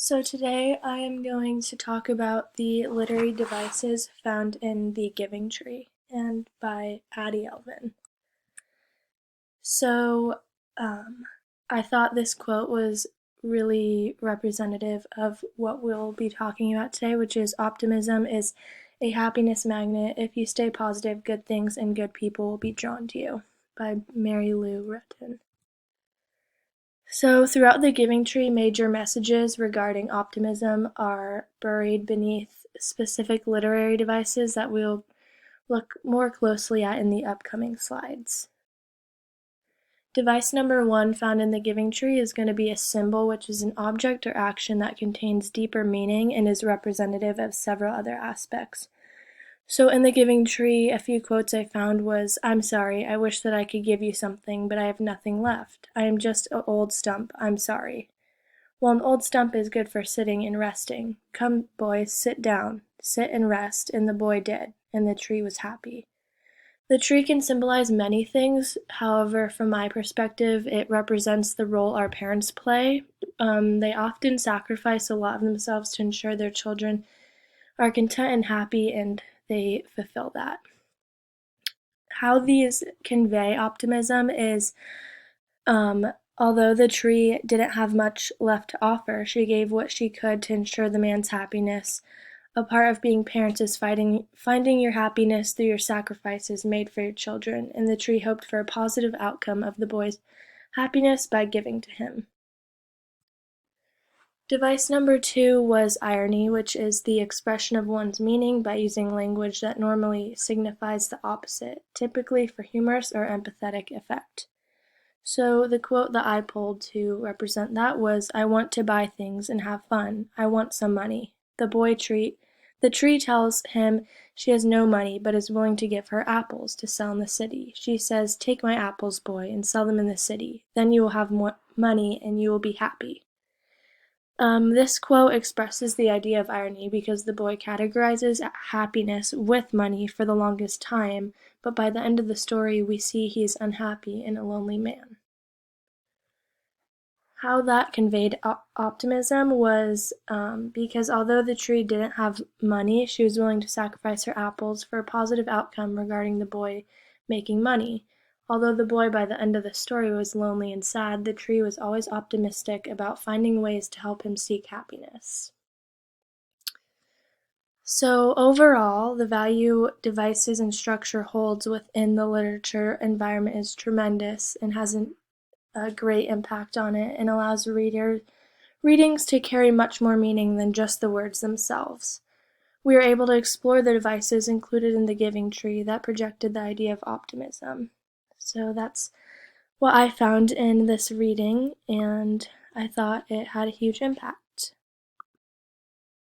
So today I am going to talk about the literary devices found in The Giving Tree and by Addie Elvin. So I thought this quote was really representative of what we'll be talking about today, which is optimism is a happiness magnet. If you stay positive, good things and good people will be drawn to you, by Mary Lou Retton. So, throughout the Giving Tree, major messages regarding optimism are buried beneath specific literary devices that we'll look more closely at in the upcoming slides. Device number 1 found in the Giving Tree is going to be a symbol, which is an object or action that contains deeper meaning and is representative of several other aspects. So in the Giving Tree, a few quotes I found was, "I'm sorry, I wish that I could give you something, but I have nothing left. I am just an old stump, I'm sorry." Well, an old stump is good for sitting and resting. "Come, boys, sit down, sit and rest," and the boy did, and the tree was happy. The tree can symbolize many things, however, from my perspective, it represents the role our parents play. They often sacrifice a lot of themselves to ensure their children are content and happy, and they fulfill that. How these convey optimism is, although the tree didn't have much left to offer, she gave what she could to ensure the man's happiness. A part of being parents is finding your happiness through your sacrifices made for your children, and the tree hoped for a positive outcome of the boy's happiness by giving to him. Device number 2 was irony, which is the expression of one's meaning by using language that normally signifies the opposite, typically for humorous or empathetic effect. So the quote that I pulled to represent that was, "I want to buy things and have fun. I want some money." The tree tells him she has no money but is willing to give her apples to sell in the city. She says, "Take my apples, boy, and sell them in the city. Then you will have more money and you will be happy." This quote expresses the idea of irony because the boy categorizes happiness with money for the longest time, but by the end of the story we see he is unhappy and a lonely man. How that conveyed optimism was because although the tree didn't have money, she was willing to sacrifice her apples for a positive outcome regarding the boy making money. Although the boy by the end of the story was lonely and sad, the tree was always optimistic about finding ways to help him seek happiness. So overall, the value devices and structure holds within the literature environment is tremendous and has a great impact on it and allows readings to carry much more meaning than just the words themselves. We are able to explore the devices included in the Giving Tree that projected the idea of optimism. So that's what I found in this reading, and I thought it had a huge impact.